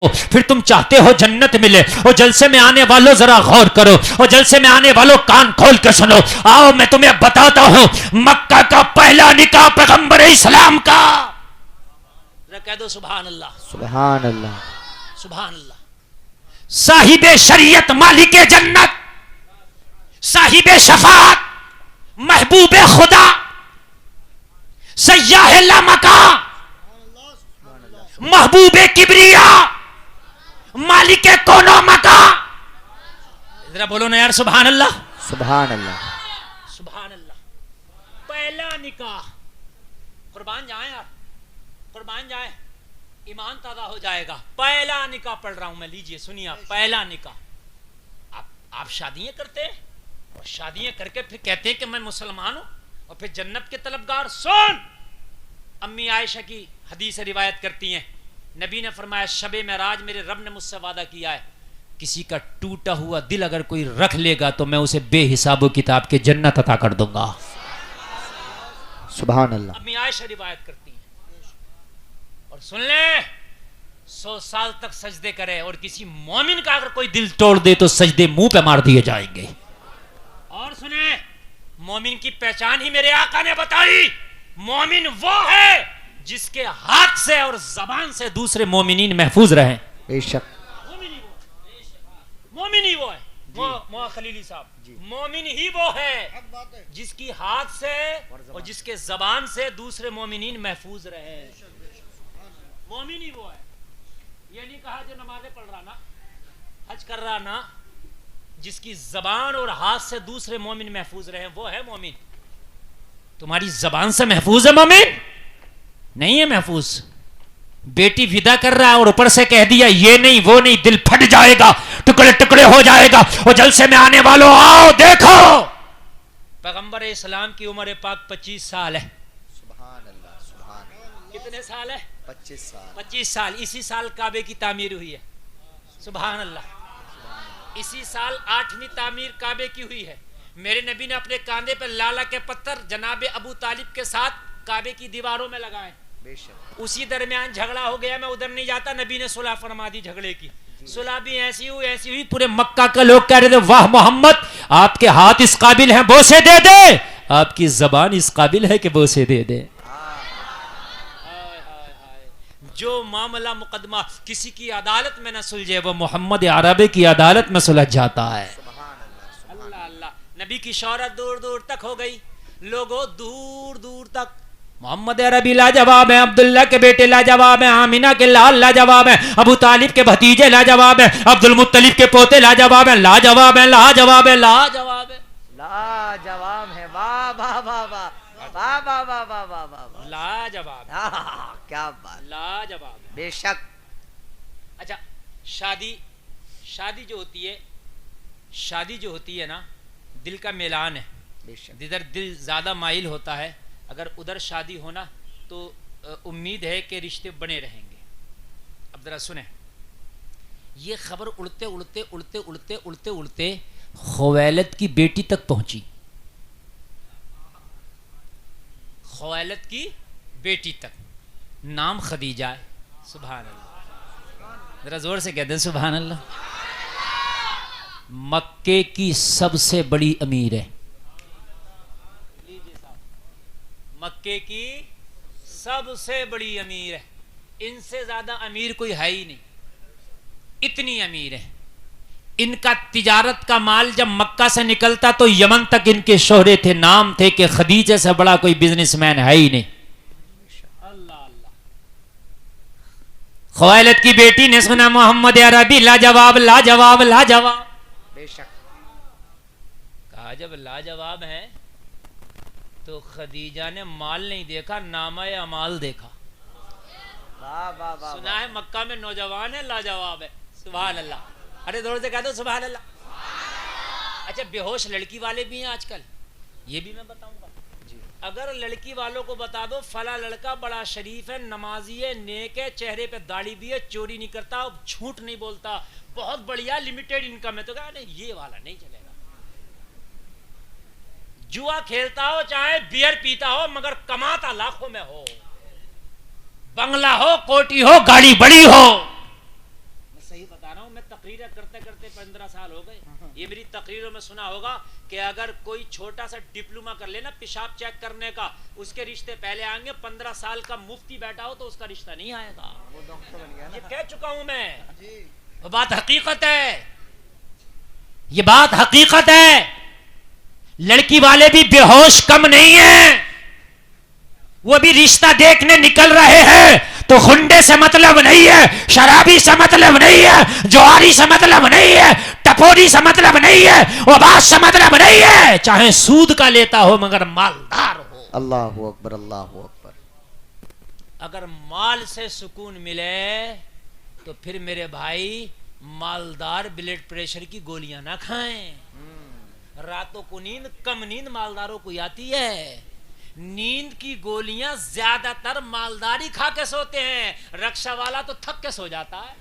پھر تم چاہتے ہو جنت ملے. اور جلسے میں آنے والوں ذرا غور کرو, اور جلسے میں آنے والوں کان کھول کے سنو. آؤ میں تمہیں بتاتا ہوں مکہ کا پہلا نکاح پیغمبر اسلام کا. ذرا کہہ دو سبحان اللہ. سبحان اللہ. سبحان اللہ. صاحب شریعت مالک جنت, صاحب شفاعت, محبوب خدا, سیاح لامکاں, محبوب کبریا, مالک کون و مکان. ذرا بولو نا یار سبحان اللہ. سبحان اللہ. سبحان اللہ. پہلا نکاح. قربان جائیں یار, قربان جائیں, ایمان تازہ ہو جائے گا. پہلا نکاح پڑھ رہا ہوں میں, لیجئے سنیے آپ. پہلا نکاح. آپ شادیاں کرتے ہیں اور شادیاں کر کے پھر کہتے ہیں کہ میں مسلمان ہوں اور پھر جنت کے طلبگار. سن, امی عائشہ کی حدیث روایت کرتی ہیں, نبی نے فرمایا شب معراج میرے رب نے مجھ سے وعدہ کیا ہے کسی کا ٹوٹا ہوا دل اگر کوئی رکھ لے گا تو میں اسے بے حساب و کتاب کے جنت عطا کر دوں گا. سبحان اللہ. امی عائشہ روایت کرتی ہیں. اور سن لیں, 100 سال تک سجدے کرے اور کسی مومن کا اگر کوئی دل توڑ دے تو سجدے منہ پہ مار دیے جائیں گے. اور سنیں, مومن کی پہچان ہی میرے آقا نے بتائی. مومن وہ ہے جس کے ہاتھ سے اور زبان سے دوسرے مومنین محفوظ رہیں. بے شک. مومن ہی وہ ہے. مولا خلیلی صاحب, مومن ہی وہ ہے جس کی ہاتھ سے اور جس کے زبان سے دوسرے مومنین محفوظ رہیں. مومن ہی وہ ہے. یہ نہیں کہا جو نمازیں پڑھ رہا نا, حج کر رہا نا, جس کی زبان اور ہاتھ سے دوسرے مومن محفوظ رہیں وہ ہے مومن. تمہاری زبان سے محفوظ ہے مومن؟ نہیں ہے محفوظ. بیٹی ودا کر رہا ہے اور اوپر سے کہہ دیا یہ نہیں وہ نہیں, دل پھٹ جائے گا, ٹکڑے ٹکڑے ہو جائے گا. اور جلسے میں آنے والوں آؤ دیکھو, پیغمبر اسلام کی عمر پاک 25 سال ہے. سبحان اللہ. سبحان اللہ. کتنے سال ہے؟ 25 سال. 25 سال. اسی سال کعبے کی تعمیر ہوئی ہے. سبحان اللہ. اسی سال 8ویں تعمیر کعبے کی ہوئی ہے. میرے نبی نے اپنے کاندھے پہ لالا کے پتھر جناب ابو طالب کے ساتھ کعبے کی دیواروں میں لگائے. بے شک. اسی درمیان جھگڑا ہو گیا, میں ادھر نہیں جاتا, نبی نے صلح فرما دی جھگڑے کی. صلح بھی ایسی ہوئی پورے مکہ کے لوگ کہہ رہے تھے واہ محمد آپ کے ہاتھ اس قابل ہیں بوسے دے دے, آپ کی زبان اس قابل ہے کہ بوسے دے دے. جو معاملہ مقدمہ کسی کی عدالت میں نہ سلجھے وہ محمد عربی کی عدالت میں سلجھ جاتا ہے. اللہ اللہ. نبی کی شہرت دور دور تک ہو گئی, لوگوں دور دور تک. محمد عربی لاجواب ہیں, عبداللہ کے بیٹے لاجواب ہیں, آمینہ کے لال لاجواب ہیں, ابو طالب کے بھتیجے لاجواب ہیں, عبد المطلب کے پوتے لاجواب ہیں. لاجواب ہیں, لاجواب ہیں, لاجواب ہیں, لاجواب ہے. واہ واہ واہ واہ واہ واہ واہ واہ واہ واہ. لاجواب. کیا بات. لاجواب. بے شک. اچھا, شادی جو ہوتی ہے نا, دل کا میلان ہے. جدھر دل زیادہ مائل ہوتا ہے اگر ادھر شادی ہونا تو امید ہے کہ رشتے بنے رہیں گے. اب ذرا سنیں, یہ خبر اڑتے اڑتے اڑتے اڑتے اڑتے اڑتے خویلد کی بیٹی تک پہنچی. خویلد کی بیٹی تک, نام خدیجہ ہے. سبحان اللہ. ذرا زور سے کہہ دیں سبحان اللہ. مکے کی سب سے بڑی امیر ہے. مکے کی سب سے بڑی امیر ہے. ان سے زیادہ امیر کوئی ہے ہی نہیں, اتنی امیر ہے. ان کا تجارت کا مال جب مکہ سے نکلتا تو یمن تک ان کے شہرے تھے, نام تھے کہ خدیجہ سے بڑا کوئی بزنس مین ہے ہی نہیں. اللہ اللہ. خویلد کی بیٹی نے سنا محمد عربی لاجواب لاجواب لاجواب. بے شک. کہا جب لاجواب ہے تو خدیجہ نے مال نہیں دیکھا, نامہ اعمال دیکھا. سنا ہے مکہ میں نوجوان ہے لاجواب ہے. سبحان اللہ. ارے دور سے کہہ دو سبحان اللہ. اچھا, بے ہوش لڑکی والے بھی ہیں آج کل, یہ بھی میں بتاؤں گا. اگر لڑکی والوں کو بتا دو فلاں لڑکا بڑا شریف ہے, نمازی ہے, نیک ہے, چہرے پہ داڑھی بھی ہے, چوری نہیں کرتا, جھوٹ نہیں بولتا, بہت بڑھیا لمیٹڈ انکم ہے, تو کہا نہیں یہ والا نہیں چلے گا. جوا کھیلتا ہو, چاہے بیئر پیتا ہو, مگر کماتا لاکھوں میں ہو, بنگلہ ہو, کوٹی ہو, گاڑی بڑی ہو, تقریریں کرتے کرتے 15 سال ہو گئے. یہ میری تقریروں میں سنا ہوگا کہ اگر کوئی چھوٹا سا ڈپلوما کر لینا پیشاب چیک کرنے کا, اس کے رشتے پہلے آئیں گے. 15 سال کا مفتی بیٹھا ہو تو اس کا رشتہ نہیں آئے گا. یہ کہہ چکا ہوں میں, وہ بات حقیقت ہے, یہ بات حقیقت ہے. لڑکی والے بھی بے ہوش کم نہیں ہیں, وہ بھی رشتہ دیکھنے نکل رہے ہیں. تو خنڈے سے مطلب نہیں ہے, شرابی سے مطلب نہیں ہے, جواری سے مطلب نہیں ہے, ٹپوری سے مطلب نہیں ہے, وباس سے مطلب نہیں ہے, چاہے سود کا لیتا ہو مگر مالدار ہو. اللہ اکبر, اللہ اکبر. اگر مال سے سکون ملے تو پھر میرے بھائی مالدار بلڈ پریشر کی گولیاں نہ کھائیں. راتوں کو نیند کم نیند مالداروں کو آتی ہے. نیند کی گولیاں زیادہ تر مالداری کھا کے سوتے ہیں. رکشا والا تو تھک کے سو جاتا ہے.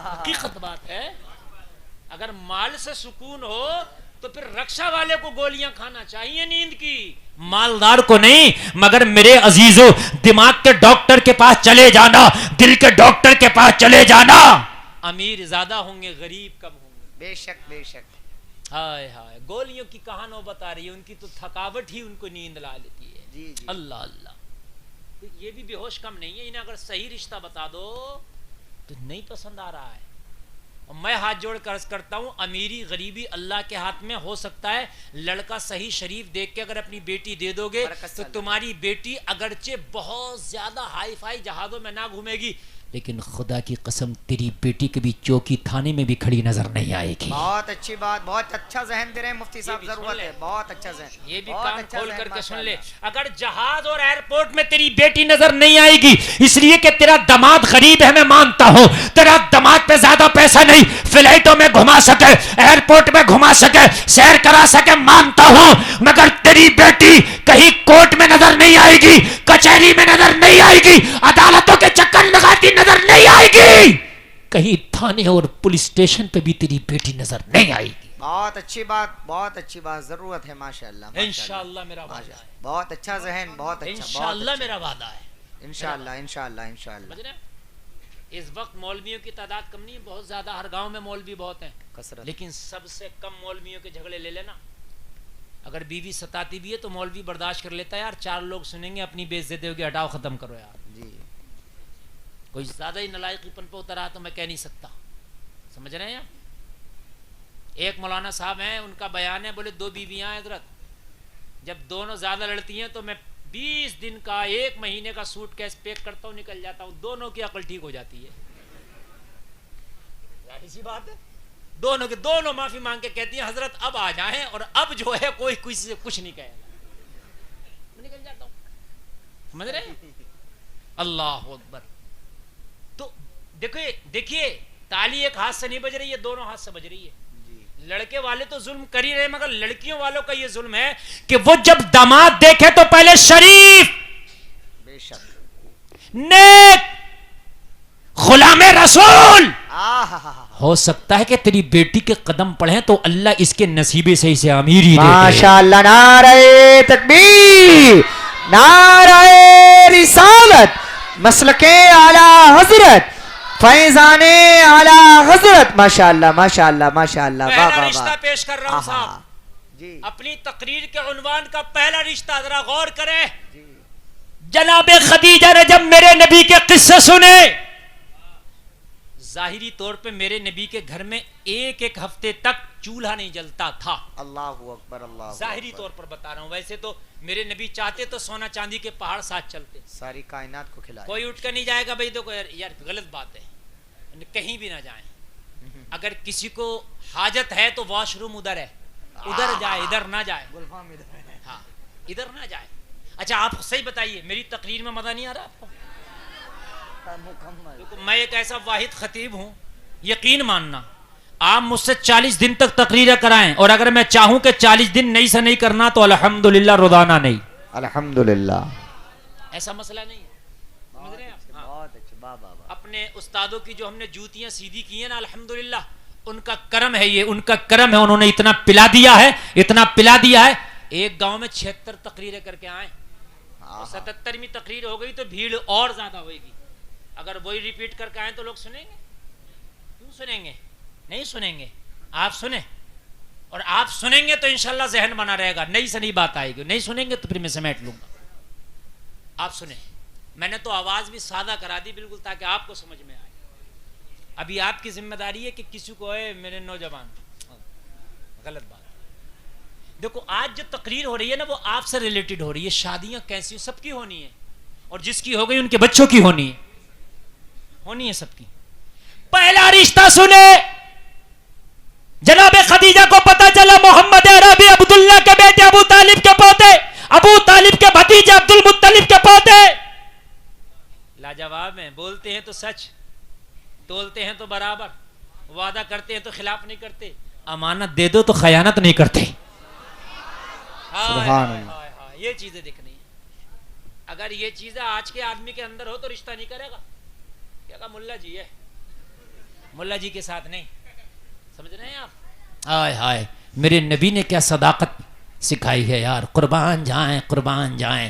حقیقت بات ہے. اگر مال سے سکون ہو تو پھر رکشا والے کو گولیاں کھانا چاہیے نیند کی, مالدار کو نہیں. مگر میرے عزیزو, دماغ کے ڈاکٹر کے پاس چلے جانا, دل کے ڈاکٹر کے پاس چلے جانا. امیر زیادہ ہوں گے, غریب کم ہوں گے. بے شک بے شک. ہائے ہائے, گولیوں کی کہاں نو بتا رہی ہے, ان کی تو تھکاوٹ ہی ان کو نیند لا لیتی ہے. جی جی. اللہ اللہ. یہ بھی بے ہوش کم نہیں ہے. انہیں اگر صحیح رشتہ بتا دو تو نہیں پسند آ رہا ہے. اور میں ہاتھ جوڑ کر عرض کرتا ہوں, امیری غریبی اللہ کے ہاتھ میں ہو سکتا ہے. لڑکا صحیح شریف دیکھ کے اگر اپنی بیٹی دے دو گے تو تمہاری بیٹی اگرچہ بہت زیادہ ہائی فائی جہازوں میں نہ گھومے گی, لیکن خدا کی قسم تیری بیٹی کبھی چوکی تھانے میں بھی کھڑی نظر نہیں آئے گی. بہت اچھی بات, بہت اچھا ذہن دے رہے ہیں مفتی صاحب, ضرورت ہے. بہت اچھا ذہن, یہ بھی کان کھول کر کے سن لے. اگر جہاز اور ایئرپورٹ میں تیری بیٹی نظر نہیں آئے گی اس لیے کہ تیرا داماد غریب ہے, میں مانتا ہوں, تیرا داماد پہ زیادہ پیسہ نہیں, فلائٹوں میں گھما سکے, ایئرپورٹ میں گھما سکے, سیر کرا سکے, مانتا ہوں, مگر تیری بیٹی کہیں کورٹ میں نظر نہیں آئے گی, کچہری میں نظر نہیں آئے گی, عدالتوں کے چکر لگاتی نظر نہیں آئے گی, کہیں تھانے اور پولیس اسٹیشن پہ بھی تیری بیٹی نظر نہیں آئے گی. بہت اچھی بات, بہت اچھی بات, ضرورت ہے. ماشاءاللہ, انشاءاللہ میرا وعدہ ہے. بہت اچھا ذہن, بہت اچھا. انشاءاللہ میرا وعدہ ہے. انشاءاللہ انشاءاللہ انشاءاللہ. اس وقت مولویوں کی تعداد کم نہیں ہے, بہت زیادہ, ہر گاؤں میں مولوی بہت ہیں, لیکن سب سے کم مولویوں کے جھگڑے لے لینا. اگر بیوی ستاتی بھی ہے تو مولوی برداشت کر لیتا ہے, یار 4 لوگ سنیں گے, اپنی بے عزتی ہوگی, ہٹاؤ, ختم کرو یار. جی. کوئی زیادہ ہی نلائقی پن پہ اترا تو میں کہہ نہیں سکتا, سمجھ رہے ہیں. ایک مولانا صاحب ہیں, ان کا بیان ہے, بولے 2 بیویاں ہیں حضرت, جب دونوں زیادہ لڑتی ہیں تو میں 20 دن کا 1 مہینے کا سوٹ کیس پیک کرتا ہوں, نکل جاتا ہوں, دونوں کی عقل ٹھیک ہو جاتی ہے. ظاہر بات ہے, دونوں معافی مانگ کے کہتی ہیں حضرت اب آ جائیں, اور اب جو ہے کوئی کسی سے کچھ نہیں کہے گا, نکل جاتا ہوں. سمجھ رہے ہیں. اللہ اکبر. تو دیکھیے تالی ایک ہاتھ سے نہیں بج رہی ہے, دونوں ہاتھ سے بج رہی ہے. لڑکے والے تو ظلم کر ہی رہے, مگر لڑکیوں والوں کا یہ ظلم ہے کہ وہ جب داماد دیکھے تو پہلے شریف, بے شک, نیک, غلام رسول. ہو سکتا ہے کہ تیری بیٹی کے قدم پڑھیں تو اللہ اس کے نصیبے سے اسے امیری دے دے. ماشاءاللہ. نعرہ تکبیر, نعرہ رسالت, مسلک اعلی حضرت, فیضان اعلی حضرت. ماشاءاللہ ماشاءاللہ ماشاءاللہ. پہلا رشتہ پیش کر رہا ہوں صاحب. جی. اپنی تقریر کے عنوان کا پہلا رشتہ ذرا غور کریں. جناب خدیجہ نے جب میرے نبی کے قصے سنے, ظاہری طور پہ میرے نبی کے گھر میں 1 ہفتے تک چولہا نہیں جلتا تھا. اللہ اکبر, اللہ. ظاہری طور پر بتا رہا ہوں, ویسے تو میرے نبی چاہتے تو سونا چاندی کے پہاڑ ساتھ چلتے, ساری کائنات کو کھلائے. کوئی اٹھ کر نہیں جائے گا بھائی دیکھو یار غلط بات ہے, کہیں بھی نہ جائیں. اگر کسی کو حاجت ہے تو واش روم ادھر ہے, ادھر جائے, ادھر نہ جائے. ہاں, ادھر نہ جائے. اچھا آپ صحیح بتائیے, میری تقریر میں مزہ نہیں آ رہا آپ کو؟ میں ایک ایسا واحد خطیب ہوں, یقین ماننا, آپ مجھ سے 40 دن تک تقریریں کرائیں, اور اگر میں چاہوں کہ 40 دن نہیں سے نہیں کرنا تو الحمدللہ روزانہ نہیں. الحمدللہ. ایسا مسئلہ نہیں ہے. اپنے استادوں کی جو ہم نے جوتیاں سیدھی کی ہیں نا, الحمدللہ ان کا کرم ہے, یہ ان کا کرم ہے, انہوں نے اتنا پلا دیا ہے, اتنا پلا دیا ہے. ایک گاؤں میں 76 تقریریں کر کے آئے, 77ویں تقریر ہو گئی تو بھیڑ اور زیادہ ہوئے گی. اگر وہی ریپیٹ کر کے آئیں تو لوگ سنیں گے؟ کیوں سنیں گے؟ نہیں سنیں گے. آپ سنیں، اور آپ سنیں گے تو انشاءاللہ ذہن بنا رہے گا، نئی سے نئی بات آئے گی. نہیں سنیں گے تو پھر میں سمیٹ لوں گا. آپ سنیں. میں نے تو آواز بھی سادہ کرا دی بالکل تاکہ آپ کو سمجھ میں آئے. ابھی آپ کی ذمہ داری ہے کہ کسی کو ہے میرے نوجوان غلط بات. دیکھو آج جو تقریر ہو رہی ہے نا وہ آپ سے ریلیٹڈ ہو رہی ہے. شادیاں کیسی سب کی ہونی ہے، اور جس کی ہو گئی ان کے بچوں کی ہونی ہے سب کی. پہلا رشتہ سنے. جناب خدیجہ کو پتا چلا محمد عربی عبداللہ کے بیٹے، ابو طالب کے پوتے، ابو طالب کے بھتیجے عبد المطلب کے پوتے. لاجواب ہیں، بولتے ہیں تو سچ، تولتے ہیں تو برابر، وعدہ کرتے ہیں تو خلاف نہیں کرتے، امانت دے دو تو خیانت نہیں کرتے. سبحان اللہ. یہ چیزیں دیکھنی ہیں. اگر یہ چیزیں آج کے آدمی کے اندر ہو تو رشتہ نہیں کرے گا. کیا کہا ملا جی ہے، ملا جی کے ساتھ نہیں. سمجھ رہے ہیں آپ؟ ہائے ہائے میرے نبی نے کیا صداقت سکھائی ہے یار. قربان جائیں قربان جائیں.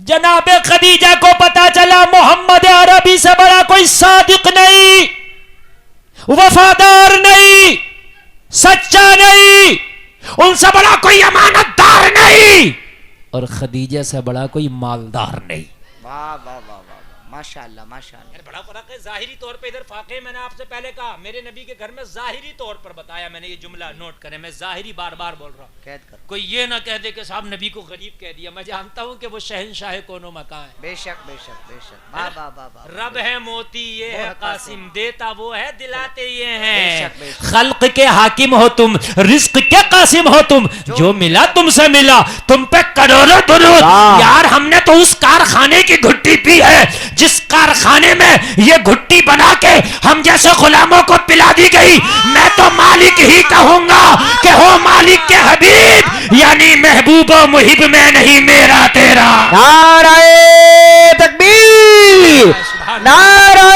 جناب خدیجہ کو پتا چلا محمد عربی سے بڑا کوئی صادق نہیں، وفادار نہیں، سچا نہیں، ان سے بڑا کوئی امانت دار نہیں، اور خدیجہ سے بڑا کوئی مالدار نہیں. واہ واہ واہ واہ، ماشاء اللہ ماشاء اللہ. بڑا فرق ہے. ظاہری طور پہ ادھر فاقے میں نے آپ سے پہلے کہا میرے نبی کے گھر میں ظاہری طور پر بتایا. میں نے یہ جملہ نوٹ کرے، میں ظاہری بار بار بول رہا ہوں. قید کر. کوئی یہ نہ کہہ دے کہ صاحب نبی کو غریب کہہ دیا. میں جانتا ہوں کہ وہ شہنشاہ کونوں مکان ہے. بے شک بے شک بے شک. واہ واہ واہ واہ. رب ہے موتی یہ ہے قاسم، دیتا وہ ہے دلاتے یہ بے ہیں. شک بے شک. خلق کے حاکم ہو تم، رزق کے قاسم ہو تم، جو ملا تم سے ملا، تم پہ کروڑوں درود. یار ہم نے تو اس کارخانے کی گھٹی پی ہے جس کارخانے میں یہ گھٹی بنا کے ہم جیسے غلاموں کو پلا دی گئی. میں تو مالک ہی کہوں گا کہ ہو مالک کے حبیب، یعنی محبوب و محب میں نہیں میرا تیرا. نعرہ تکبیر، نعرہ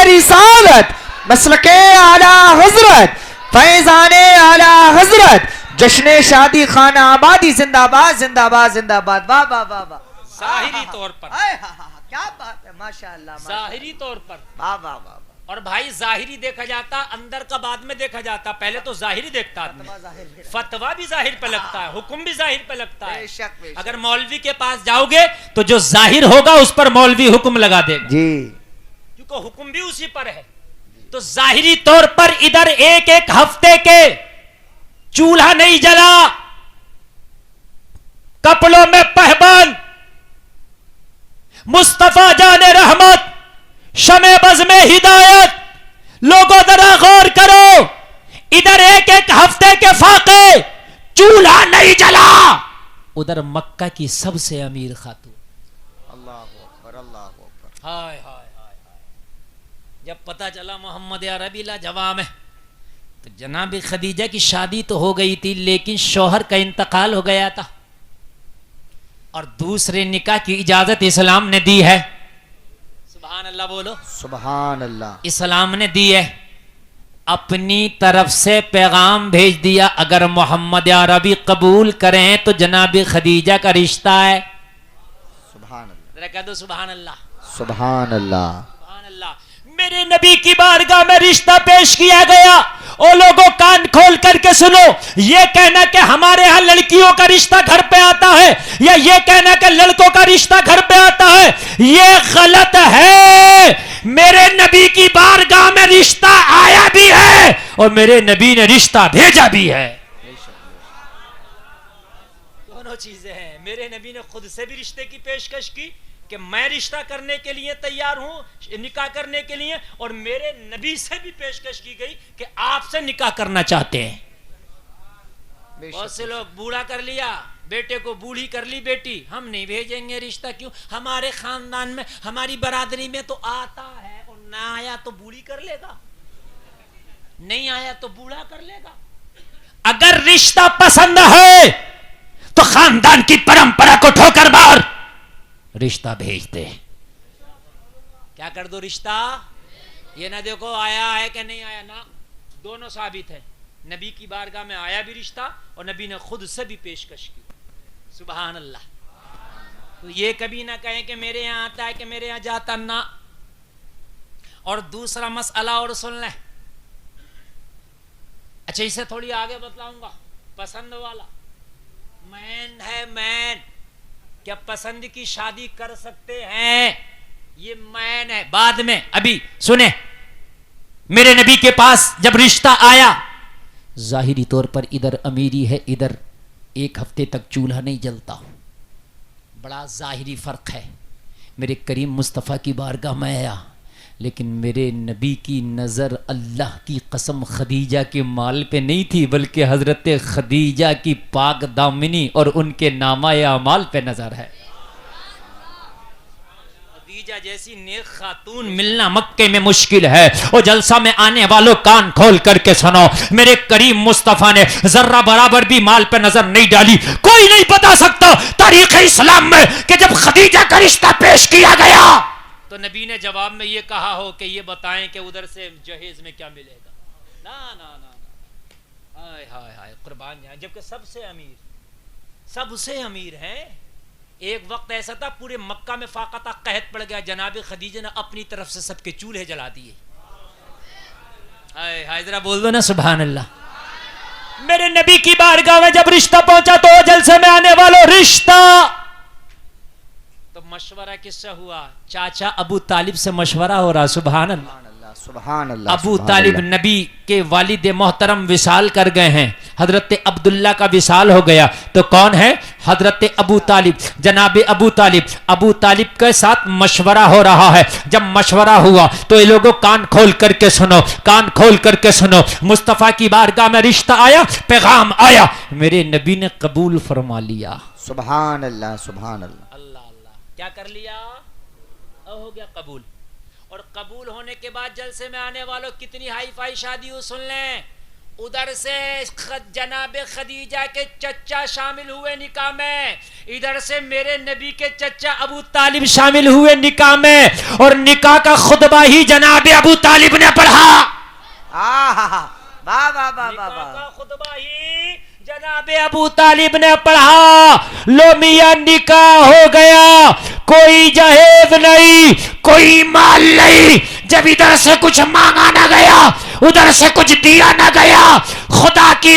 رسالت، مسلک اعلی حضرت، فیضان اعلی حضرت، جشن شادی خانہ آبادی زندہ باد زندہ باد زندہ باد. واہ واہ واہ واہ. ظاہری طور پر، کیا بات ہے، ماشاء اللہ. ظاہری طور پر. واہ واہ واہ. اور بھائی ظاہری دیکھا جاتا، اندر کا بعد میں دیکھا جاتا. پہلے تو ظاہری دیکھتا آدمی. فتویٰ بھی ظاہر پہ لگتا ہے، حکم بھی ظاہر پہ لگتا ہے. بے شک بے شک. اگر مولوی کے پاس جاؤ گے تو جو ظاہر ہوگا اس پر مولوی حکم لگا دے گا، جی کیونکہ حکم بھی اسی پر ہے. تو ظاہری طور پر ادھر ایک ایک ہفتے کے چولہا نہیں جلا، کپڑوں میں پہبند، مصطفیٰ جان رحمت، شمع بز میں ہدایت. لوگوں ذرا غور کرو، ادھر ایک ایک ہفتے کے فاقے، چولہا نہیں جلا. ادھر مکہ کی سب سے امیر خاتون. اللہ اکبر اللہ اکبر. ہائے ہائے ہائے ہائے. جب پتا چلا محمد عربی لاجواب ہے تو جناب خدیجہ کی شادی تو ہو گئی تھی لیکن شوہر کا انتقال ہو گیا تھا، اور دوسرے نکاح کی اجازت اسلام نے دی ہے. سبحان اللہ بولو. سبحان اللہ. اسلام نے دی ہے. اپنی طرف سے پیغام بھیج دیا، اگر محمد عربی قبول کریں تو جناب خدیجہ کا رشتہ ہے. سبحان اللہ. ذرا کہہ دو سبحان اللہ. سبحان اللہ. سبحان اللہ. میرے نبی کی بارگاہ میں رشتہ پیش کیا گیا. او لوگوں کان کھول کر کے سنو، یہ کہنا کہ ہمارے ہاں لڑکیوں کا رشتہ گھر پہ آتا ہے یا یہ کہنا کہ لڑکوں کا رشتہ گھر پہ آتا ہے، یہ غلط ہے. میرے نبی کی بارگاہ میں رشتہ آیا بھی ہے اور میرے نبی نے رشتہ بھیجا بھی ہے. دونوں چیزیں ہیں. میرے نبی نے خود سے بھی رشتے کی پیشکش کی کہ میں رشتہ کرنے کے لیے تیار ہوں، نکاح کرنے کے لیے، اور میرے نبی سے بھی پیشکش کی گئی کہ آپ سے نکاح کرنا چاہتے ہیں. بہت سے لوگ بوڑھا کر لیا، بیٹے کو بوڑھی کر لی بیٹی، ہم نہیں بھیجیں گے رشتہ. کیوں؟ ہمارے خاندان میں ہماری برادری میں تو آتا ہے، اور نہ آیا تو بوڑھی کر لے گا، نہیں آیا تو بوڑھا کر لے گا. اگر رشتہ پسند ہے تو خاندان کی پرمپرا کو ٹھوکر مار رشتہ بھیج دے. کیا کر دو؟ رشتہ. یہ نہ دیکھو آیا ہے کہ نہیں آیا، نہ دونوں ثابت ہے. نبی کی بارگاہ میں آیا بھی رشتہ اور نبی نے خود سے بھی پیشکش کی. سبحان اللہ. تو یہ کبھی نہ کہیں کہ میرے یہاں آتا ہے کہ میرے یہاں جاتا. نہ، اور دوسرا مسئلہ اور سن لیں. اچھا اسے تھوڑی آگے بتلاؤں گا. پسند والا مین ہے مین. کیا پسند کی شادی کر سکتے ہیں؟ یہ مین ہے. بعد میں ابھی سنیں، میرے نبی کے پاس جب رشتہ آیا، ظاہری طور پر ادھر امیری ہے، ادھر 1 ہفتے تک چولہا نہیں جلتا، بڑا ظاہری فرق ہے. میرے کریم مصطفیٰ کی بارگاہ میں آیا، لیکن میرے نبی کی نظر اللہ کی قسم خدیجہ کے مال پہ نہیں تھی، بلکہ حضرت خدیجہ کی پاک دامنی اور ان کے نامہ اعمال پہ نظر ہے. خدیجہ جیسی نیک خاتون ملنا مکے میں مشکل ہے. اور جلسہ میں آنے والوں کان کھول کر کے سنو، میرے کریم مصطفیٰ نے ذرہ برابر بھی مال پہ نظر نہیں ڈالی. کوئی نہیں بتا سکتا تاریخ اسلام میں کہ جب خدیجہ کا رشتہ پیش کیا گیا تو نبی نے جواب میں یہ کہا ہو کہ یہ بتائیں کہ ادھر سے جہیز میں کیا ملے گا. نا نا نا ہائے ہائے ہائے قربان جائیں. جبکہ سب سے امیر ہیں. ایک وقت ایسا تھا پورے مکہ میں فاقہ قحط پڑ گیا، جناب خدیجہ نے اپنی طرف سے سب کے چولہے جلا دیے. ہائے ہائے ذرا بول دو نا سبحان اللہ. میرے نبی کی بارگاہ میں جب رشتہ پہنچا تو جلسے میں آنے والوں رشتہ تو مشورہ کس سے ہوا؟ چاچا ابو طالب سے مشورہ ہو رہا. سبحان اللہ سبحان اللہ. ابو طالب نبی کے والد محترم وصال کر گئے ہیں، حضرت عبداللہ کا وصال ہو گیا. تو کون ہے؟ حضرت ابو طالب. جناب ابو طالب کے ساتھ مشورہ ہو رہا ہے. جب مشورہ ہوا تو یہ لوگوں کان کھول کر کے سنو، کان کھول کر کے سنو. مصطفیٰ کی بارگاہ میں رشتہ آیا، پیغام آیا، میرے نبی نے قبول فرما لیا. سبحان اللہ سبحان اللہ. کیا کر لیا؟ ہو گیا قبول. اور قبول ہونے کے بعد جلسے میں آنے والوں کتنی ہائی فائی شادی ہو سن لیں. ادھر سے جناب خدیجہ کے چچا شامل ہوئے نکاح میں، ادھر سے میرے نبی کے چچا ابو طالب شامل ہوئے نکاح میں، اور نکاح کا خطبہ ہی جناب ابو طالب نے پڑھا. نکاح کا خطبہ ہی جناب ابو طالب نے پڑھا. لو میاں نکاح ہو گیا، کوئی جہیز نہیں، کوئی مال نہیں. جب ادھر سے کچھ مانگا نہ گیا، ادھر سے کچھ دیا نہ گیا، خدا کی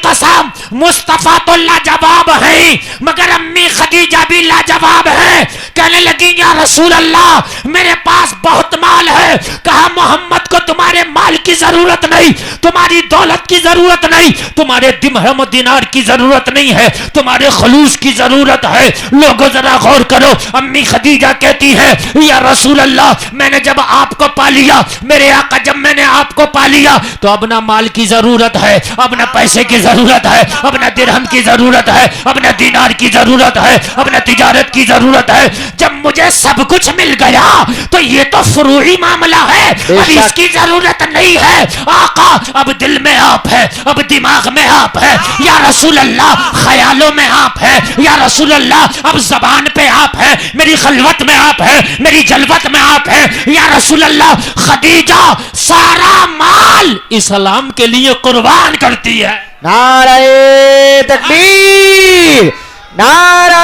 قسم مصطفیٰ تو لاجواب ہیں، مگر امی خدیجہ بھی لاجواب ہیں. کہنے لگی یا رسول اللہ میرے پاس بہت مال ہے. کہا محمد کو تمہارے مال کی ضرورت نہیں، تمہاری دولت کی ضرورت نہیں، تمہارے درہم و دینار کی ضرورت نہیں ہے، تمہارے خلوص کی ضرورت ہے. لوگوں ذرا غور کرو. امی خدیجہ کہتی ہے یا رسول اللہ میں نے جب آپ کو پا لیا، میرے آقا جب میں نے آپ کو پا لیا تو اب نہ مال کی ضرورت ہے، اب نہ پیسے کی ضرورت ہے، اب نہ درہم کی ضرورت ہے، اب نہ دینار کی ضرورت ہے، اب نہ تجارت کی ضرورت ہے. جب مجھے سب کچھ مل گیا تو یہ تو فروعی معاملہ ہے، اب اس کی ضرورت نہیں ہے. آقا اب دل میں آپ ہے، اب دماغ میں آپ ہے، یا رسول اللہ خیالوں میں آپ ہے، یا رسول اللہ اب زبان پہ آپ ہے، میری خلوت میں آپ ہے، میری جلوت میں آپ ہے. یا رسول اللہ خدیجہ سارا مال اسلام کے لیے قربان کرتی ہے. نعرہ تکبیر، نعرہ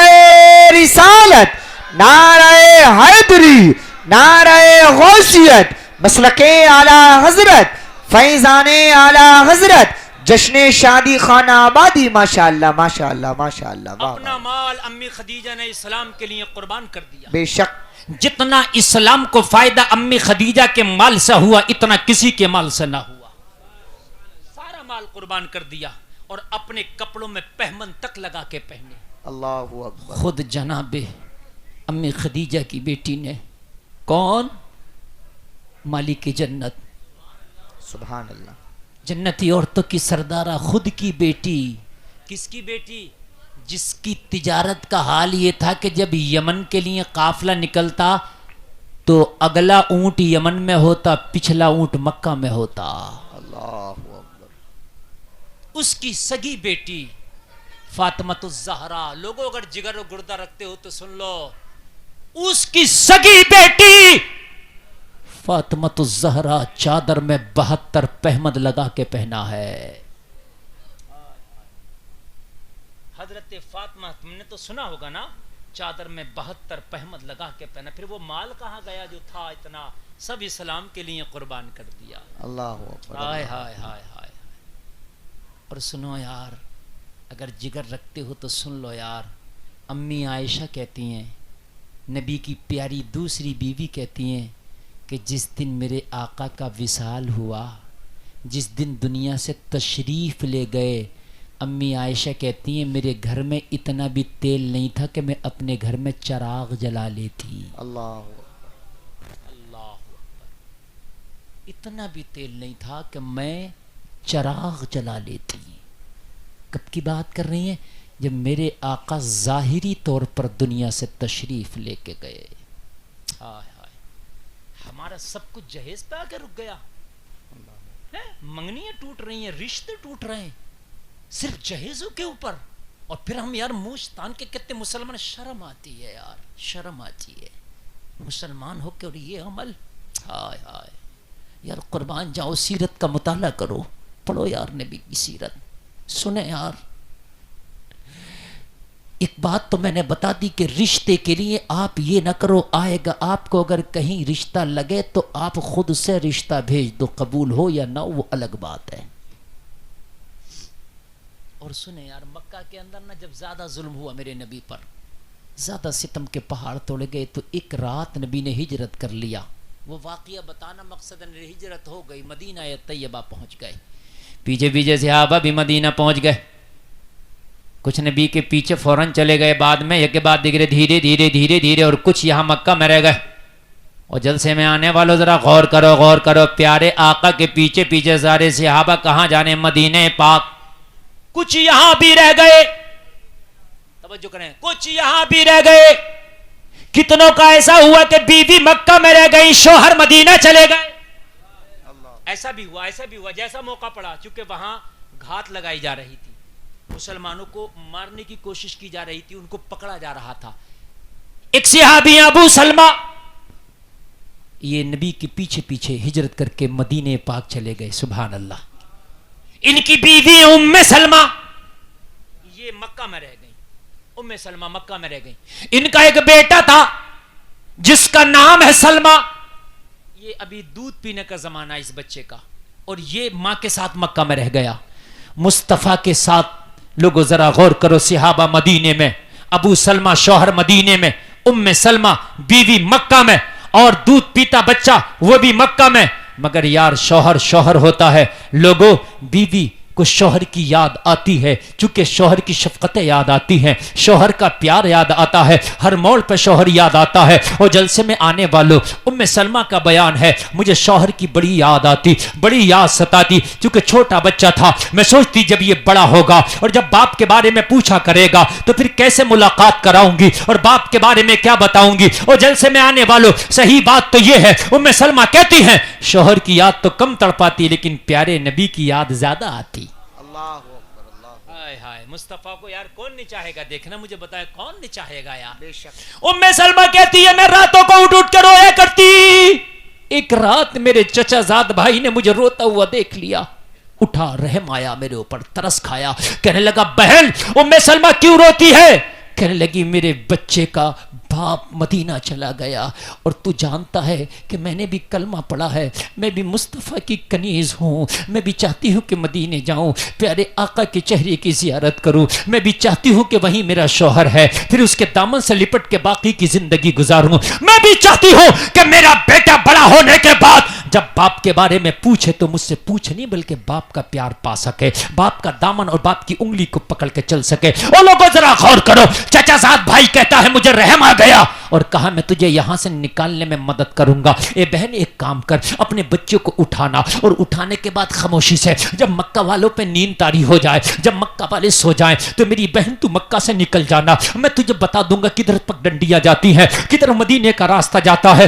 رسالت، نعرہ حیدری، نعرہ غوثیت، مسلک اعلی حضرت، فیضان اعلی حضرت، جشن شادی خانہ آبادی. ماشاءاللہ ماشاءاللہ ماشاءاللہ. اپنا مال امی خدیجہ نے اسلام کے لیے قربان کر دیا. بے شک جتنا اسلام کو فائدہ امی خدیجہ کے مال سے ہوا اتنا کسی کے مال سے نہ ہوا. سارا مال قربان کر دیا اور اپنے کپڑوں میں پہمن تک لگا کے پہنے. اللہ اکبر. خود جناب امی خدیجہ کی بیٹی نے، کون؟ مالک جنت، سبحان اللہ، جنتی عورتوں کی سردارہ، خود کی بیٹی. کس کی بیٹی؟ جس کی تجارت کا حال یہ تھا کہ جب یمن کے لیے قافلہ نکلتا تو اگلا اونٹ یمن میں ہوتا، پچھلا اونٹ مکہ میں ہوتا. اللہ اکبر. اس کی سگی بیٹی فاطمۃ الزہرا. لوگوں اگر جگر و گردہ رکھتے ہو تو سن لو، اس کی سگی بیٹی فاطمۃ الزہرا چادر میں 72 پہمد لگا کے پہنا ہے. حضرت فاطمہ، تم نے تو سنا ہوگا نا، چادر میں 72 پہمد لگا کے پہنا. پھر وہ مال کہاں گیا جو تھا اتنا؟ سب اسلام کے لیے قربان کر دیا. اللہ اکبر. ہائے ہائے ہائے ہائے. اور سنو یار، اگر جگر رکھتے ہو تو سن لو یار. امی عائشہ کہتی ہیں، نبی کی پیاری دوسری بیوی کہتی ہیں کہ جس دن میرے آقا کا وصال ہوا، جس دن دنیا سے تشریف لے گئے، امی عائشہ کہتی ہیں میرے گھر میں اتنا بھی تیل نہیں تھا کہ میں اپنے گھر میں چراغ جلا لیتی. اللہ اللہ اکبر. اتنا بھی تیل نہیں تھا کہ میں چراغ جلا لیتی. کب کی بات کر رہی ہیں؟ جب میرے آقا ظاہری طور پر دنیا سے تشریف لے کے گئے. ہائے ہائے. ہمارا سب کچھ جہیز پہ آ کے رک گیا. منگنیاں ٹوٹ رہی ہیں، رشتے ٹوٹ رہے ہیں صرف جہیزوں کے اوپر. اور پھر ہم یار منہ تان کے کہتے مسلمان. شرم آتی ہے یار، شرم آتی ہے مسلمان ہو کے. اور یہ عمل، ہائے ہائے یار. قربان جاؤ، سیرت کا مطالعہ کرو، پڑھو یار نبی کی سیرت. سنیں یار، ایک بات تو میں نے بتا دی کہ رشتے کے لیے آپ یہ نہ کرو آئے گا. آپ کو اگر کہیں رشتہ لگے تو آپ خود سے رشتہ بھیج دو، قبول ہو یا نہ وہ الگ بات ہے. اور سنیں یار، مکہ کے اندر نا جب زیادہ ظلم ہوا میرے نبی پر، زیادہ ستم کے پہاڑ توڑے گئے، تو ایک رات نبی نے ہجرت کر لیا. وہ واقعہ بتانا مقصد ہے. ہجرت ہو گئی، مدینہ طیبہ پہنچ گئے. پیچھے پیچھے صحابہ بھی مدینہ پہنچ گئے. کچھ نبی کے پیچھے فوراً چلے گئے، بعد میں ایک کے بعد دیکھ دھیرے دھیرے دھیرے دھیرے. اور کچھ یہاں مکہ میں رہ گئے. اور جلسے میں آنے والوں ذرا غور کرو، غور کرو. پیارے آقا کے پیچھے پیچھے سارے صحابہ کہاں جانے؟ مدینہ پاک. کچھ یہاں بھی رہ گئے. توجہ کریں، کچھ یہاں بھی رہ گئے. کتنوں کا ایسا ہوا کہ بیوی مکہ میں رہ گئی، شوہر مدینہ چلے گئے. ایسا بھی ہوا، ایسا بھی ہوا جیسا موقع پڑا. چونکہ وہاں گھات لگائی جا رہی تھی، مسلمانوں کو مارنے کی کوشش کی جا رہی تھی، ان کو پکڑا جا رہا تھا. ایک صحابی ابو سلمہ، یہ نبی کے پیچھے پیچھے ہجرت کر کے مدینہ پاک چلے گئے. سبحان اللہ. ان کی بیوی ام سلمہ یہ مکہ میں رہ گئی. ام سلمہ مکہ میں رہ گئی. ان کا ایک بیٹا تھا جس کا نام ہے سلمہ. یہ ابھی دودھ پینے کا زمانہ اس بچے کا، اور یہ ماں کے ساتھ مکہ میں رہ گیا. مصطفیٰ کے ساتھ لوگوں ذرا غور کرو. صحابہ مدینے میں، ابو سلمہ شوہر مدینے میں، ام سلمہ بیوی مکہ میں، اور دودھ پیتا بچہ وہ بھی مکہ میں. مگر یار شوہر شوہر ہوتا ہے. لوگوں، بیوی کو شوہر کی یاد آتی ہے، چونکہ شوہر کی شفقتیں یاد آتی ہیں، شوہر کا پیار یاد آتا ہے، ہر موڑ پہ شوہر یاد آتا ہے. اور جلسے میں آنے والوں، ام سلمہ کا بیان ہے، مجھے شوہر کی بڑی یاد آتی، بڑی یاد ستاتی. چونکہ چھوٹا بچہ تھا، میں سوچتی جب یہ بڑا ہوگا اور جب باپ کے بارے میں پوچھا کرے گا تو پھر کیسے ملاقات کراؤں گی اور باپ کے بارے میں کیا بتاؤں گی. اور جلسے میں آنے والوں، صحیح بات تو یہ ہے، ام سلمہ کہتی ہیں شوہر کی یاد تو کم تڑپاتی لیکن پیارے نبی کی یاد زیادہ آتی. ہائے ہائے. مصطفیٰ کو یار کون نہیں چاہے گا دیکھنا؟ مجھے بتائے کون نہیں چاہے گا یار؟ بے شک. ام سلمہ کہتی ہے میں راتوں کو اٹھ اٹھ کر رویا کرتی. ایک رات میرے چچا زاد بھائی نے مجھے روتا ہوا دیکھ لیا، اٹھا، رحم آیا میرے اوپر، ترس کھایا. کہنے لگا بہن ام سلمہ کیوں روتی ہے؟ کہنے لگی میرے بچے کا باپ مدینہ چلا گیا، اور تو جانتا ہے کہ میں نے بھی کلمہ پڑھا ہے، میں بھی مصطفیٰ کی کنیز ہوں، میں بھی چاہتی ہوں کہ مدینے جاؤں، پیارے آقا کے چہرے کی زیارت کروں، میں بھی چاہتی ہوں کہ وہیں میرا شوہر ہے، پھر اس کے دامن سے لپٹ کے باقی کی زندگی گزاروں. میں بھی چاہتی ہوں کہ میرا بیٹا بڑا ہونے کے بعد جب باپ کے بارے میں پوچھے تو مجھ سے پوچھ نہیں بلکہ باپ کا پیار پا سکے، باپ کا دامن اور باپ کی انگلی کو پکڑ کے چل سکے. اور لوگوں ذرا غور کرو. چچا زاد بھائی کہتا ہے مجھے رحم آ گیا اور کہا میں تجھے یہاں سے نکالنے میں مدد کروں گا. اے بہن ایک کام کر، اپنے بچوں کو اٹھانا، اور اٹھانے کے بعد خاموشی سے جب مکہ والوں پہ نیند طاری ہو جائے، جب مکہ والے سو جائیں تو میری بہن تو مکہ سے نکل جانا. میں تجھے بتا دوں گا کدھر پگ ڈنڈیاں جاتی ہیں، کدھر مدینے کا راستہ جاتا ہے.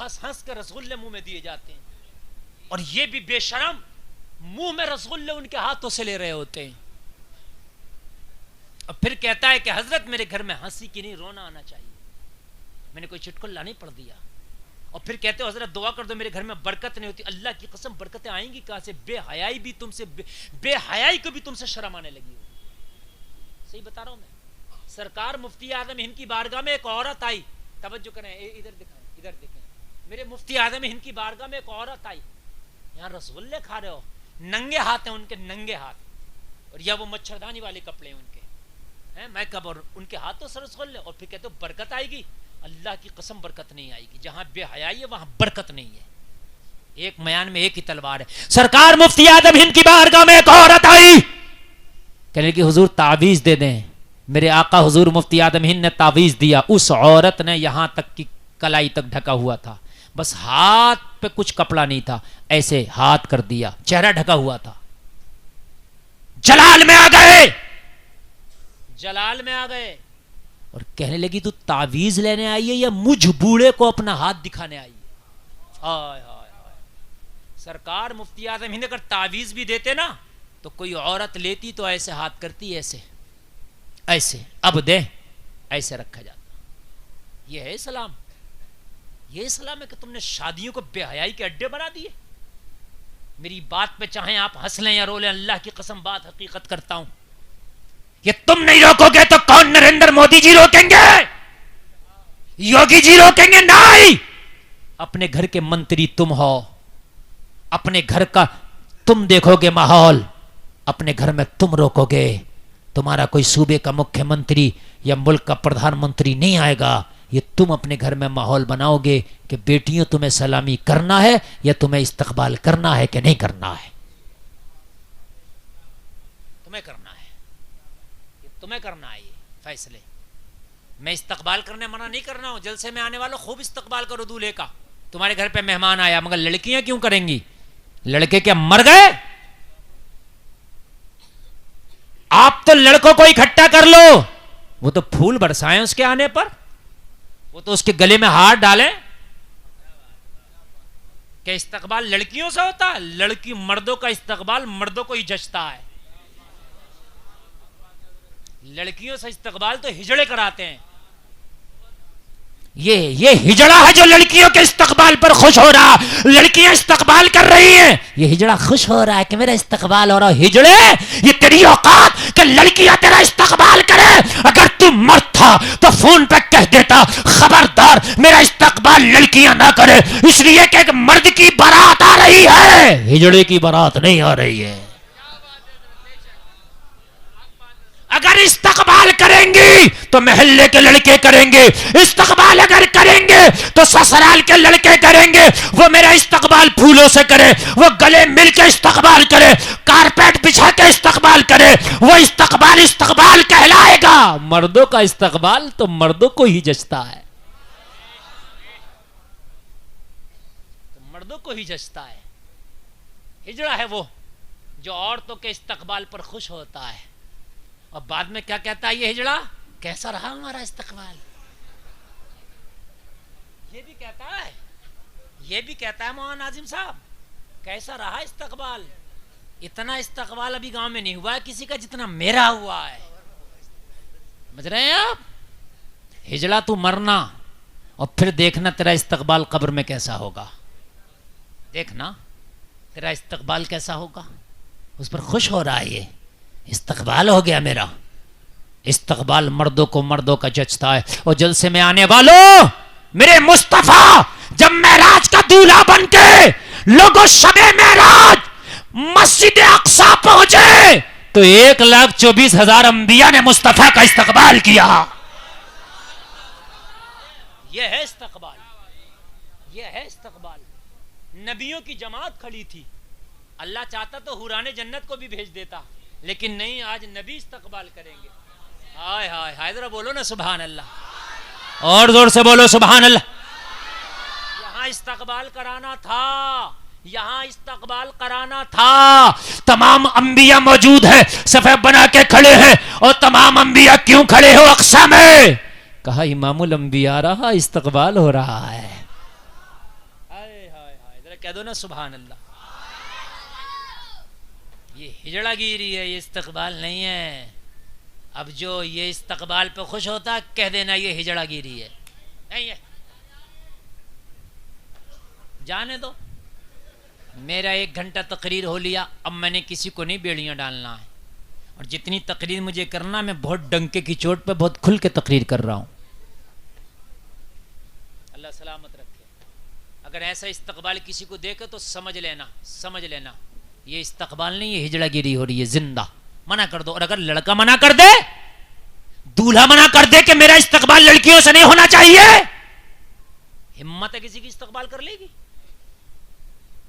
ہنس ہنس کے رسغلے منہ میں دیے جاتے ہیں، اور یہ بھی بے شرم منہ میں رسغلے ان کے ہاتھوں سے لے رہے ہوتے ہیں، اور پھر کہتا ہے کہ حضرت میرے گھر میں ہنسی کی نہیں رونا آنا چاہیے، میں نے کوئی چٹکلا نہیں پڑھ دیا، اور پھر کہتے ہو حضرت دعا کر دو میرے گھر میں برکت نہیں ہوتی، اللہ کی قسم برکتیں آئیں گی کہاں سے؟ بے حیائی بھی تم سے، بے حیائی کو بھی تم سے شرم آنے لگی ہو. صحیح بتا رہا ہوں میں. سرکار مفتی اعظم ہند کی بارگاہ میں ایک عورت آئی، توجہ کریں، ادھر دکھائیں، ادھر دیکھیں، میرے مفتی اعظم ہند کی بارگاہ میں ایک عورت آئی، یہاں رسغلے کھا رہے ہو، ننگے ہاتھ ہیں ان کے، ننگے ہاتھ، اور یا وہ مچھردانی والے کپڑے ہیں ان کے، میں کب، اور ان کے ہاتھوں سے رسغلے، اور پھر کہتے ہو برکت آئے گی، اللہ کی قسم برکت نہیں آئے گی، جہاں بے حیائی ہے وہاں برکت نہیں ہے. ایک میان میں ایک ہی تلوار ہے. سرکار مفتی اعظم ہند کی بارگاہ میں ایک عورت آئی، کہنے لگی حضور تعویذ دے دیں. میرے آقا حضور مفتی اعظم ہند نے تعویذ دیا. اس عورت نے یہاں تک کی کلائی تک ڈھکا ہوا تھا، بس ہاتھ پہ کچھ کپڑا نہیں تھا، ایسے ہاتھ کر دیا، چہرہ ڈھکا ہوا تھا. جلال میں آ گئے، جلال میں آ گئے، اور کہنے لگی تو تعویذ لینے آئی ہے یا مجھ بوڑھے کو اپنا ہاتھ دکھانے آئی ہے؟ ہائے ہائے ہائے. سرکار مفتی اعظم ہند اگر تعویذ بھی دیتے نا تو کوئی عورت لیتی تو ایسے ہاتھ کرتی، ایسے ایسے، اب دے، ایسے رکھا جاتا. یہ ہے اسلام، یہ اسلام ہے کہ تم نے شادیوں کو بے حیائی کے اڈے بنا دیے. میری بات پہ چاہیں آپ ہنس لیں یا رو لیں، اللہ کی قسم بات حقیقت کرتا ہوں، یہ تم نہیں روکو گے تو کون؟ نریندر مودی جی روکیں گے؟ یوگی جی روکیں گے؟ نہیں. اپنے گھر کے منتری تم ہو، اپنے گھر کا تم دیکھو گے ماحول، اپنے گھر میں تم روکو گے. تمہارا کوئی صوبے کا مکھیہ منتری یا ملک کا پردھان منتری نہیں آئے گا. یہ تم اپنے گھر میں ماحول بناؤ گے کہ بیٹیوں تمہیں سلامی کرنا ہے یا تمہیں استقبال کرنا ہے کہ نہیں کرنا ہے. تمہیں کرنا ہے، تمہیں کرنا ہے یہ فیصلے. میں استقبال کرنے منع نہیں کر رہا ہوں، جلسے میں آنے والوں خوب استقبال کرو دولہے کا. تمہارے گھر پہ مہمان آیا، مگر لڑکیاں کیوں کریں گی؟ لڑکے کیا مر گئے؟ آپ تو لڑکوں کو اکٹھا کر لو، وہ تو پھول برسائیں اس کے آنے پر، وہ تو اس کے گلے میں ہاتھ ڈالیں. کہ استقبال لڑکیوں سے ہوتا ہے؟ لڑکی مردوں کا استقبال مردوں کو ہی جچتا ہے. لڑکیوں سے استقبال تو ہجڑے کراتے ہیں. یہ ہجڑا ہے جو لڑکیوں کے استقبال پر خوش ہو رہا. لڑکیاں استقبال کر رہی ہیں، یہ ہجڑا خوش ہو رہا ہے کہ میرا استقبال ہو رہا. ہجڑے، یہ تیری اوقات کہ لڑکیاں تیرا استقبال کرے؟ اگر تم مرد تھا تو فون پہ کہہ دیتا خبردار میرا استقبال لڑکیاں نہ کرے، اس لیے کہ ایک مرد کی بارات آ رہی ہے، ہجڑے کی بارات نہیں آ رہی ہے. اگر استقبال کریں گی تو محلے کے لڑکے کریں گے، استقبال اگر کریں گے تو سسرال کے لڑکے کریں گے. وہ میرا استقبال پھولوں سے کرے، وہ گلے مل کے استقبال کرے، کارپیٹ بچھا کے استقبال کرے، وہ استقبال کہلائے گا. مردوں کا استقبال تو مردوں کو ہی جچتا ہے، مردوں کو ہی جچتا ہے. ہجڑا ہے وہ جو عورتوں کے استقبال پر خوش ہوتا ہے، اور بعد میں کیا کہتا ہے یہ ہجڑا؟ کیسا رہا ہمارا استقبال؟ یہ بھی کہتا ہے، یہ بھی کہتا ہے مولانا ناظم صاحب کیسا رہا استقبال؟ اتنا استقبال ابھی گاؤں میں نہیں ہوا ہے کسی کا جتنا میرا ہوا ہے. سمجھ رہے ہیں آپ؟ ہجڑا تو مرنا اور پھر دیکھنا تیرا استقبال قبر میں کیسا ہوگا. دیکھنا تیرا استقبال کیسا ہوگا. اس پر خوش ہو رہا ہے، یہ استقبال ہو گیا میرا. استقبال مردوں کو مردوں کا جچتا ہے. اور جلسے میں آنے والوں، میرے مصطفیٰ جب معراج کا دولہا بن کے لوگوں شب معراج مسجد اقصی پہنچے تو 1,24,000 انبیاء نے مصطفیٰ کا استقبال کیا. یہ ہے استقبال، یہ ہے استقبال. نبیوں کی جماعت کھڑی تھی، اللہ چاہتا تو حوران جنت کو بھی بھیج دیتا، لیکن نہیں، آج نبی استقبال کریں گے. ہائے ہائے ہائے، ذرا بولو نا سبحان اللہ، اور زور سے بولو سبحان اللہ. یہاں استقبال کرانا تھا، یہاں استقبال کرانا تھا. تمام انبیاء موجود ہیں، صفحہ بنا کے کھڑے ہیں. اور تمام انبیاء کیوں کھڑے ہو اقصی میں؟ کہا امام الانبیاء رہا، استقبال ہو رہا ہے. کہہ دو نا سبحان اللہ. یہ ہجڑا گیری ہے، یہ استقبال نہیں ہے. اب جو یہ استقبال پہ خوش ہوتا کہہ دینا یہ ہجڑا گیری ہے. نہیں ہے، جانے دو. میرا 1 گھنٹہ تقریر ہو لیا، اب میں نے کسی کو نہیں بیڑیاں ڈالنا ہے. اور جتنی تقریر مجھے کرنا میں بہت ڈنکے کی چوٹ پہ بہت کھل کے تقریر کر رہا ہوں. اللہ سلامت رکھے. اگر ایسا استقبال کسی کو دیکھے تو سمجھ لینا یہ استقبال نہیں، یہ ہجڑا گیری ہو رہی ہے. زندہ منع کر دو. اور اگر لڑکا منع کر دے، دولہا منع کر دے کہ میرا استقبال لڑکیوں سے نہیں ہونا چاہیے، ہمت ہے کسی کی استقبال کر لے گی؟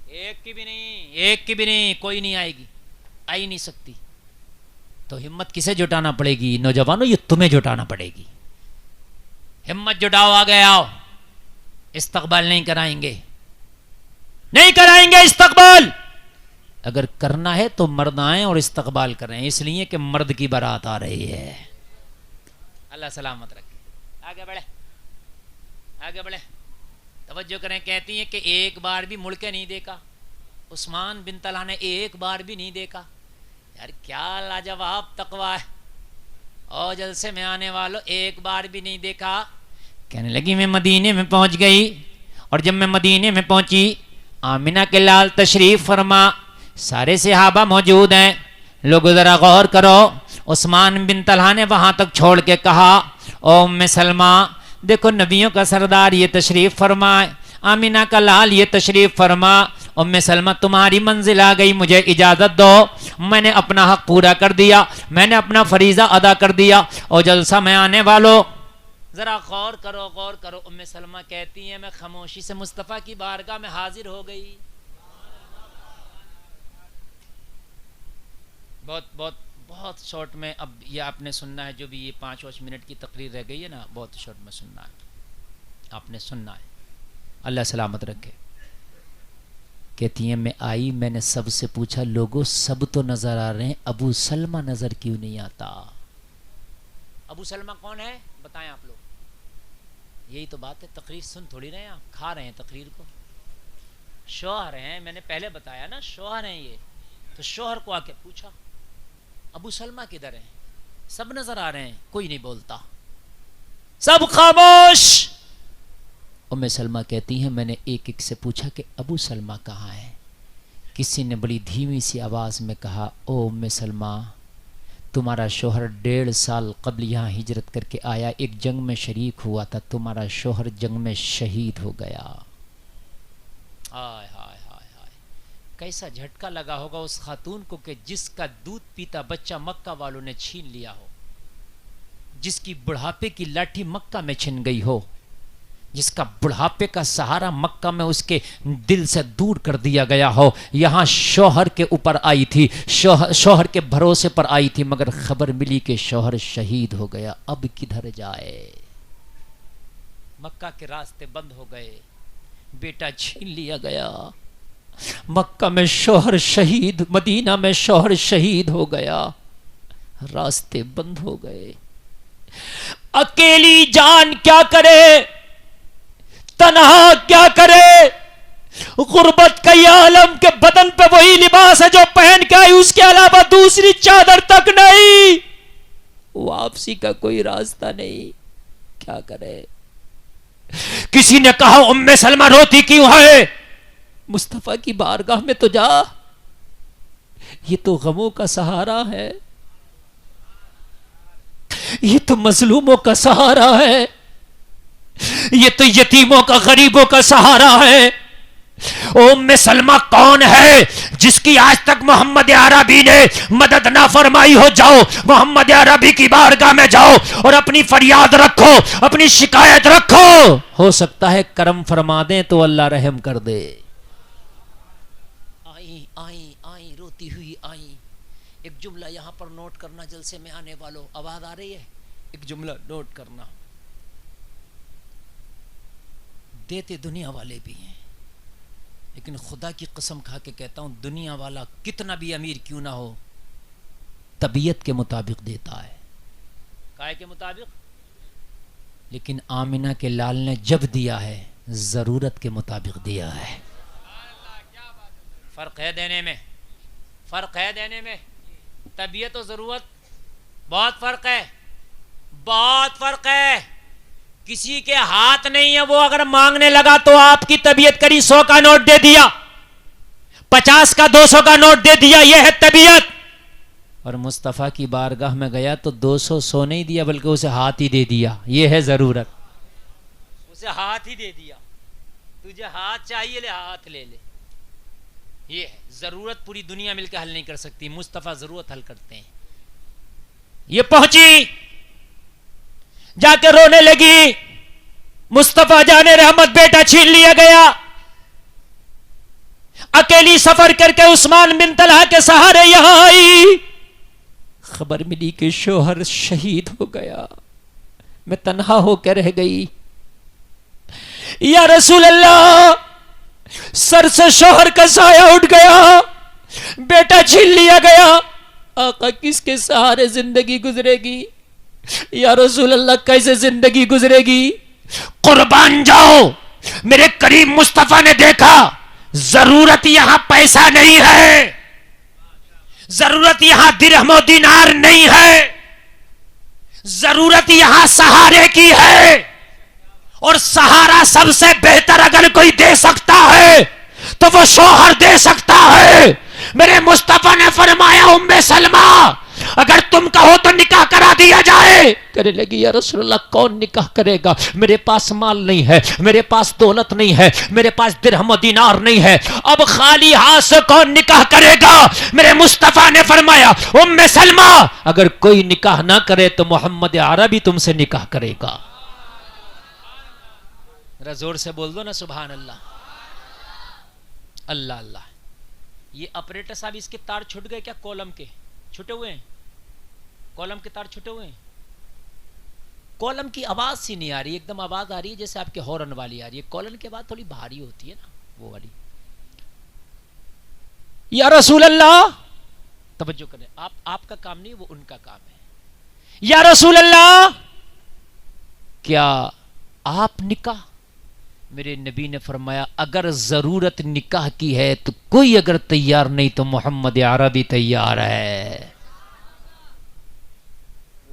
ایک کی بھی نہیں، کوئی نہیں آئے گی، آ ہی نہیں سکتی. تو ہمت کسے جٹانا پڑے گی؟ نوجوانوں، یہ تمہیں جٹانا پڑے گی. ہمت جٹاؤ، آگے آؤ. استقبال نہیں کرائیں گے استقبال. اگر کرنا ہے تو مرد آئیں اور استقبال کریں، اس لیے کہ مرد کی بارات آ رہی ہے. اللہ سلامت رکھے. آگے بڑھے. توجہ کریں. کہتی ہیں کہ ایک بار بھی مڑ کے نہیں دیکھا. عثمان بن طلحہ نے ایک بار بھی نہیں دیکھا. یار کیا لاجواب تقویٰ ہے. اور جلسے میں آنے والوں ایک بار بھی نہیں دیکھا. کہنے لگی میں مدینے میں پہنچ گئی، اور جب میں مدینے میں پہنچی، آمنہ کے لال تشریف فرما، سارے صحابہ موجود ہیں. لوگوں ذرا غور کرو. عثمان بن طلحہ نے وہاں تک چھوڑ کے کہا، او ام سلمہ دیکھو نبیوں کا سردار یہ تشریف فرمائے، آمنہ کا لال یہ تشریف فرما. ام سلمہ تمہاری منزل آ گئی، مجھے اجازت دو. میں نے اپنا حق پورا کر دیا، میں نے اپنا فریضہ ادا کر دیا. اور جلسہ میں آنے والوں ذرا غور کرو. ام سلمہ کہتی ہیں میں خاموشی سے مصطفیٰ کی بارگاہ میں حاضر ہو گئی. بہت شارٹ میں. اب یہ آپ نے سننا ہے، جو بھی یہ 5 منٹ کی تقریر رہ گئی ہے نا، بہت شارٹ میں سننا ہے. آپ نے سننا ہے. اللہ سلامت رکھے. کہتی ہیں میں آئی، میں نے سب سے پوچھا لوگوں سب تو نظر آ رہے ہیں، ابو سلمہ نظر کیوں نہیں آتا؟ ابو سلمہ کون ہے بتائیں آپ لوگ. یہی تو بات ہے. تقریر سن تھوڑی رہے ہیں آپ، کھا رہے ہیں تقریر کو. شوہر ہیں، میں نے پہلے بتایا نا شوہر ہیں یہ. تو شوہر کو آ کے پوچھا ابو سلمہ کدھر ہیں؟ سب نظر آ رہے ہیں، کوئی نہیں بولتا، سب خاموش. ام سلمہ کہتی ہیں میں نے ایک سے پوچھا کہ ابو سلمہ کہاں ہے؟ کسی نے بڑی دھیمی سی آواز میں کہا، او ام سلمہ تمہارا شوہر 1.5 سال قبل یہاں ہجرت کر کے آیا، ایک جنگ میں شریک ہوا تھا، تمہارا شوہر جنگ میں شہید ہو گیا. آئے ہائے ہائے ہائے، کیسا جھٹکا لگا ہوگا اس خاتون کو کہ جس کا دودھ پیتا بچہ مکہ والوں نے چھین لیا ہو، جس کی بڑھاپے کی لاٹھی مکہ میں چھن گئی ہو، جس کا بڑھاپے کا سہارا مکہ میں اس کے دل سے دور کر دیا گیا ہو. یہاں شوہر کے اوپر آئی تھی، شوہر کے بھروسے پر آئی تھی، مگر خبر ملی کہ شوہر شہید ہو گیا. اب کدھر جائے؟ مکہ کے راستے بند ہو گئے، بیٹا چھین لیا گیا، مکہ میں شوہر شہید، مدینہ میں شوہر شہید ہو گیا، راستے بند ہو گئے. اکیلی جان کیا کرے، تنہا کیا کرے؟ غربت کا یہ عالم کے بدن پہ وہی لباس ہے جو پہن کے آئی، اس کے علاوہ دوسری چادر تک نہیں، واپسی کا کوئی راستہ نہیں، کیا کرے؟ کسی نے کہا ام سلمہ روتی کیوں ہے؟ مصطفیٰ کی بارگاہ میں تو جا، یہ تو غموں کا سہارا ہے، یہ تو مظلوموں کا سہارا ہے، یہ تو یتیموں کا غریبوں کا سہارا ہے. ام سلمہ کون ہے جس کی آج تک محمد عربی نے مدد نہ فرمائی ہو؟ جاؤ محمد عربی کی بارگاہ میں جاؤ اور اپنی فریاد رکھو، اپنی شکایت رکھو، ہو سکتا ہے کرم فرما دیں تو اللہ رحم کر دے. آئی روتی ہوئی آئی. ایک جملہ یہاں پر نوٹ کرنا، جلسے میں آنے والوں، آواز آ رہی ہے؟ ایک جملہ نوٹ کرنا. دیتے دنیا والے بھی ہیں، لیکن خدا کی قسم کھا کے کہتا ہوں دنیا والا کتنا بھی امیر کیوں نہ ہو، طبیعت کے مطابق دیتا ہے. کائے کے مطابق؟ لیکن آمنہ کے لال نے جب دیا ہے ضرورت کے مطابق دیا ہے. فرق ہے دینے میں، فرق ہے دینے میں. طبیعت و ضرورت بہت فرق ہے، بہت فرق ہے. کسی کے ہاتھ نہیں ہے، وہ اگر مانگنے لگا تو آپ کی طبیعت کری 100 کا نوٹ دے دیا، 50 کا 200 کا نوٹ دے دیا، یہ ہے طبیعت. اور مصطفیٰ کی بارگاہ میں گیا تو 200 100 نہیں دیا بلکہ اسے ہاتھ ہی دے دیا. یہ ہے ضرورت، اسے ہاتھ ہی دے دیا. تجھے ہاتھ چاہیے، لے ہاتھ لے لے. یہ ہے ضرورت، پوری دنیا مل کے حل نہیں کر سکتی، مصطفیٰ ضرورت حل کرتے ہیں. یہ پہنچی، جا کے رونے لگی، مصطفیٰ جان رحمت بیٹا چھین لیا گیا. اکیلی سفر کر کے عثمان بن طلحہ کے سہارے یہاں آئی، خبر ملی کہ شوہر شہید ہو گیا. میں تنہا ہو کے رہ گئی. یا رسول اللہ، سر سے شوہر کا سایہ اٹھ گیا، بیٹا چھین لیا گیا. آقا کس کے سہارے زندگی گزرے گی؟ یا رسول اللہ کیسے زندگی گزرے گی؟ قربان جاؤ، میرے کریم مصطفیٰ نے دیکھا ضرورت یہاں پیسہ نہیں ہے، ضرورت یہاں درہم و دینار نہیں ہے، ضرورت یہاں سہارے کی ہے. اور سہارا سب سے بہتر اگر کوئی دے سکتا ہے تو وہ شوہر دے سکتا ہے. میرے مصطفیٰ نے فرمایا ام سلمہ اگر تم کہو تو نکاح کرا دیا جائے. کہنے لگی یا رسول اللہ کون نکاح کرے گا؟ میرے پاس مال نہیں ہے، میرے پاس دولت نہیں ہے، میرے پاس درہم و دینار نہیں ہے، اب خالی ہاتھ سے کون نکاح کرے گا؟ میرے مصطفیٰ نے فرمایا ام سلمہ اگر کوئی نکاح نہ کرے تو محمد عربی تم سے نکاح کرے گا. ذرا زور سے بول دو نا سبحان اللہ. اللہ اللہ. یہ آپریٹر صاحب اس کے تار چھٹ گئے کیا؟ کولم کے چھٹے ہوئے ہیں، کولم کے تار چھٹے ہوئے ہیں. کولم کی آواز سی نہیں آ رہی، ایک دم آواز آ رہی ہے جیسے آپ کے ہارن والی آ رہی ہے. کولم کی آواز تھوڑی بھاری ہوتی ہے نا، وہ والی. یا رسول اللہ، توجہ کریں، آپ کا کام نہیں وہ ان کا کام ہے. یا رسول اللہ کیا آپ نکاح؟ میرے نبی نے فرمایا اگر ضرورت نکاح کی ہے تو کوئی اگر تیار نہیں تو محمد عربی تیار ہے.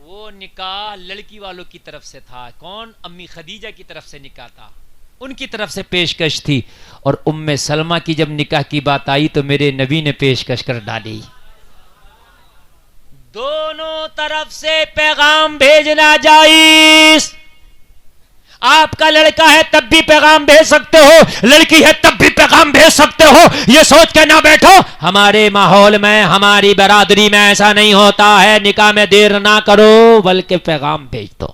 وہ نکاح لڑکی والوں کی طرف سے تھا. کون؟ امی خدیجہ کی طرف سے نکاح تھا، ان کی طرف سے پیشکش تھی. اور ام سلمہ کی جب نکاح کی بات آئی تو میرے نبی نے پیشکش کر ڈالی. دونوں طرف سے پیغام بھیجنا جائز. آپ کا لڑکا ہے تب بھی پیغام بھیج سکتے ہو، لڑکی ہے تب بھی پیغام بھیج سکتے ہو. یہ سوچ کے نہ بیٹھو ہمارے ماحول میں ہماری برادری میں ایسا نہیں ہوتا ہے، نکاح میں دیر نہ کرو بلکہ پیغام بھیج دو.